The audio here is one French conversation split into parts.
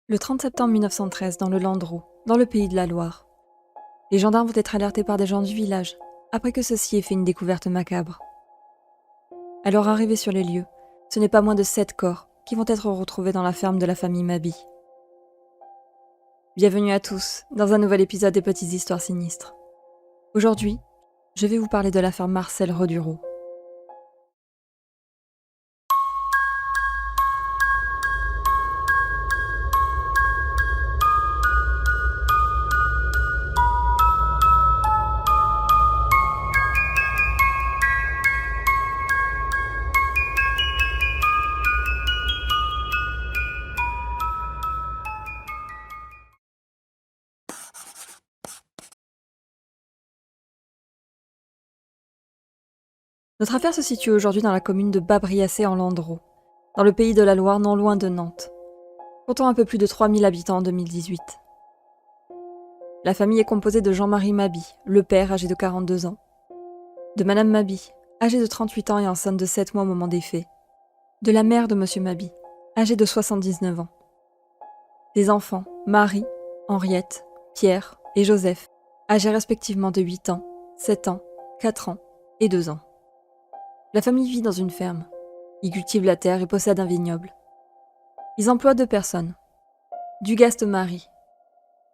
Le 30 septembre 1913, dans le Landreau, dans le pays de la Loire, les gendarmes vont être alertés par des gens du village, après que ceux-ci aient fait une découverte macabre. À leur arrivée sur les lieux, ce n'est pas moins de 7 corps qui vont être retrouvés dans la ferme de la famille Mabi. Bienvenue à tous dans un nouvel épisode des Petites Histoires Sinistres. Aujourd'hui, je vais vous parler de l'affaire Marcel Rodureau. Notre affaire se situe aujourd'hui dans la commune de Bas-Briassé en Landreau, dans le pays de la Loire non loin de Nantes, comptant un peu plus de 3000 habitants en 2018. La famille est composée de Jean-Marie Mabi, le père âgé de 42 ans, de Madame Mabi, âgée de 38 ans et enceinte de 7 mois au moment des faits, de la mère de Monsieur Mabi, âgée de 79 ans, des enfants Marie, Henriette, Pierre et Joseph, âgés respectivement de 8 ans, 7 ans, 4 ans et 2 ans. La famille vit dans une ferme. Ils cultivent la terre et possèdent un vignoble. Ils emploient 2 personnes. Dugaste Marie,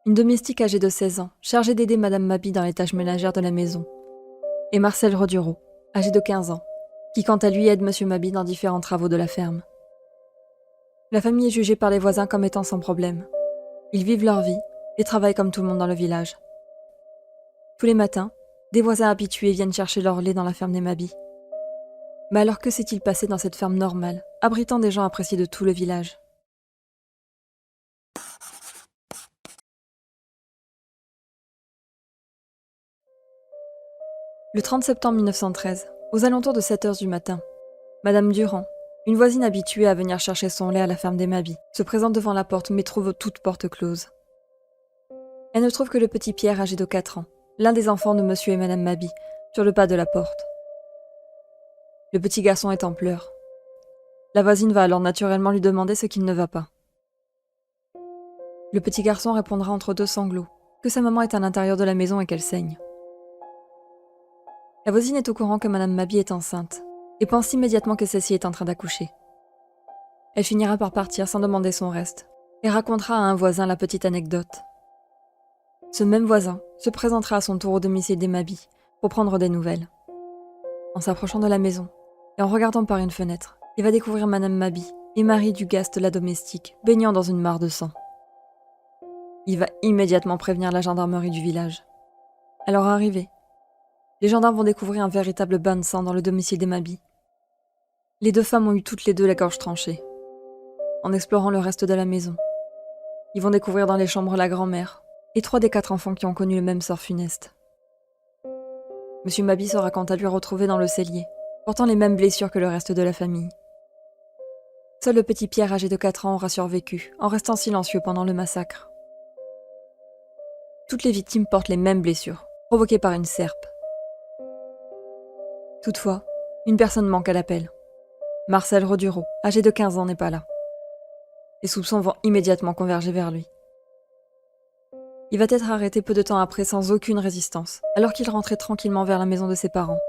une domestique âgée de 16 ans, chargée d'aider Madame Mabi dans les tâches ménagères de la maison, et Marcel Rodureau, âgé de 15 ans, qui quant à lui aide Monsieur Mabi dans différents travaux de la ferme. La famille est jugée par les voisins comme étant sans problème. Ils vivent leur vie et travaillent comme tout le monde dans le village. Tous les matins, des voisins habitués viennent chercher leur lait dans la ferme des Mabi. Mais alors que s'est-il passé dans cette ferme normale, abritant des gens appréciés de tout le village ? Le 30 septembre 1913, aux alentours de 7 heures du matin, Madame Durand, une voisine habituée à venir chercher son lait à la ferme des Mabi, se présente devant la porte mais trouve toute porte close. Elle ne trouve que le petit Pierre âgé de 4 ans, l'un des enfants de Monsieur et Madame Mabi, sur le pas de la porte. Le petit garçon est en pleurs. La voisine va alors naturellement lui demander ce qu'il ne va pas. Le petit garçon répondra entre 2 sanglots que sa maman est à l'intérieur de la maison et qu'elle saigne. La voisine est au courant que Madame Mabi est enceinte et pense immédiatement que celle-ci est en train d'accoucher. Elle finira par partir sans demander son reste et racontera à un voisin la petite anecdote. Ce même voisin se présentera à son tour au domicile des Mabi pour prendre des nouvelles. En s'approchant de la maison et en regardant par une fenêtre, il va découvrir Madame Mabi et Marie Dugaste, la domestique, baignant dans une mare de sang. Il va immédiatement prévenir la gendarmerie du village. À leur arrivée, les gendarmes vont découvrir un véritable bain de sang dans le domicile des Mabi. Les 2 femmes ont eu toutes les 2 la gorge tranchée. En explorant le reste de la maison, ils vont découvrir dans les chambres la grand-mère et 3 des 4 enfants qui ont connu le même sort funeste. Monsieur Mabi sera quant à lui retrouvé dans le cellier, portant les mêmes blessures que le reste de la famille. Seul le petit Pierre âgé de 4 ans aura survécu, en restant silencieux pendant le massacre. Toutes les victimes portent les mêmes blessures, provoquées par une serpe. Toutefois, une personne manque à l'appel. Marcel Rodureau, âgé de 15 ans, n'est pas là. Les soupçons vont immédiatement converger vers lui. Il va être arrêté peu de temps après sans aucune résistance, alors qu'il rentrait tranquillement vers la maison de ses parents.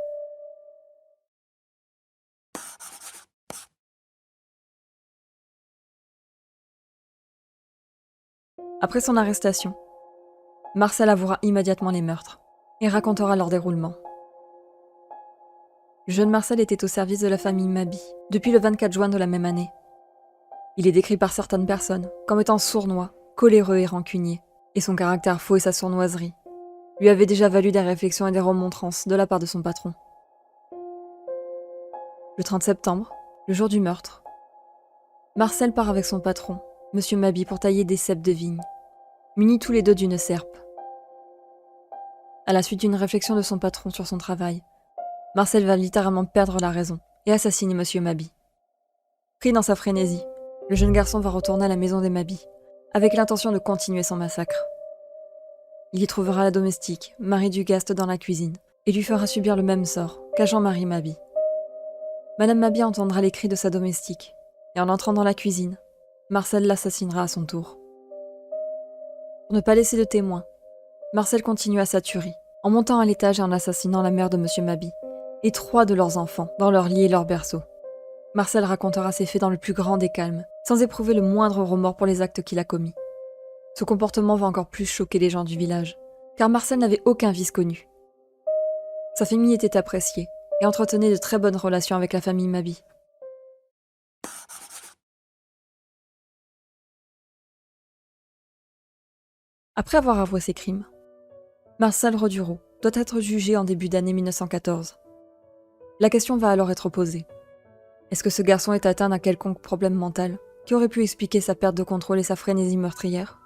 Après son arrestation, Marcel avouera immédiatement les meurtres et racontera leur déroulement. Le jeune Marcel était au service de la famille Mabi depuis le 24 juin de la même année. Il est décrit par certaines personnes comme étant sournois, coléreux et rancunier, et son caractère faux et sa sournoiserie lui avaient déjà valu des réflexions et des remontrances de la part de son patron. Le 30 septembre, le jour du meurtre, Marcel part avec son patron, Monsieur Mabi, pour tailler des ceps de vigne, munis tous les 2 d'une serpe. À la suite d'une réflexion de son patron sur son travail, Marcel va littéralement perdre la raison et assassiner Monsieur Mabi. Pris dans sa frénésie, le jeune garçon va retourner à la maison des Mabi, avec l'intention de continuer son massacre. Il y trouvera la domestique, Marie Dugaste, dans la cuisine, et lui fera subir le même sort qu'à Jean-Marie Mabi. Madame Mabi entendra les cris de sa domestique, et en entrant dans la cuisine, Marcel l'assassinera à son tour. Pour ne pas laisser de témoins, Marcel continua sa tuerie, en montant à l'étage et en assassinant la mère de M. Mabi, et 3 de leurs enfants, dans leur lit et leur berceau. Marcel racontera ces faits dans le plus grand des calmes, sans éprouver le moindre remords pour les actes qu'il a commis. Ce comportement va encore plus choquer les gens du village, car Marcel n'avait aucun vice connu. Sa famille était appréciée, et entretenait de très bonnes relations avec la famille Mabi. Après avoir avoué ses crimes, Marcel Rodureau doit être jugé en début d'année 1914. La question va alors être posée. Est-ce que ce garçon est atteint d'un quelconque problème mental qui aurait pu expliquer sa perte de contrôle et sa frénésie meurtrière?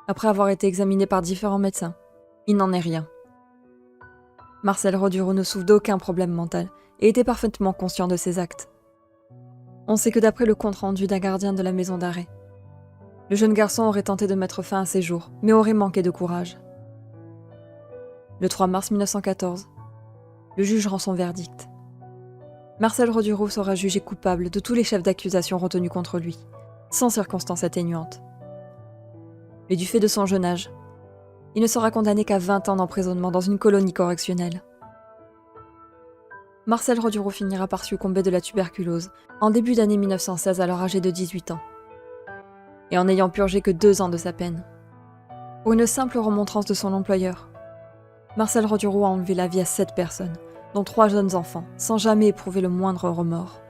Après avoir été examiné par différents médecins, il n'en est rien. Marcel Rodureau ne souffre d'aucun problème mental et était parfaitement conscient de ses actes. On sait que d'après le compte-rendu d'un gardien de la maison d'arrêt, le jeune garçon aurait tenté de mettre fin à ses jours, mais aurait manqué de courage. Le 3 mars 1914, le juge rend son verdict. Marcel Rodureau sera jugé coupable de tous les chefs d'accusation retenus contre lui, sans circonstances atténuantes. Mais du fait de son jeune âge, il ne sera condamné qu'à 20 ans d'emprisonnement dans une colonie correctionnelle. Marcel Rodureau finira par succomber de la tuberculose en début d'année 1916 alors âgé de 18 ans, et en n'ayant purgé que 2 ans de sa peine. Pour une simple remontrance de son employeur, Marcel Rodureau a enlevé la vie à 7 personnes, dont 3 jeunes enfants, sans jamais éprouver le moindre remords.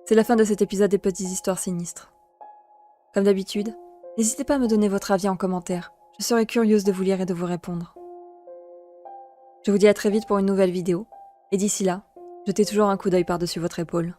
C'est la fin de cet épisode des Petites Histoires Sinistres. Comme d'habitude, n'hésitez pas à me donner votre avis en commentaire, je serai curieuse de vous lire et de vous répondre. Je vous dis à très vite pour une nouvelle vidéo, et d'ici là, jetez toujours un coup d'œil par-dessus votre épaule.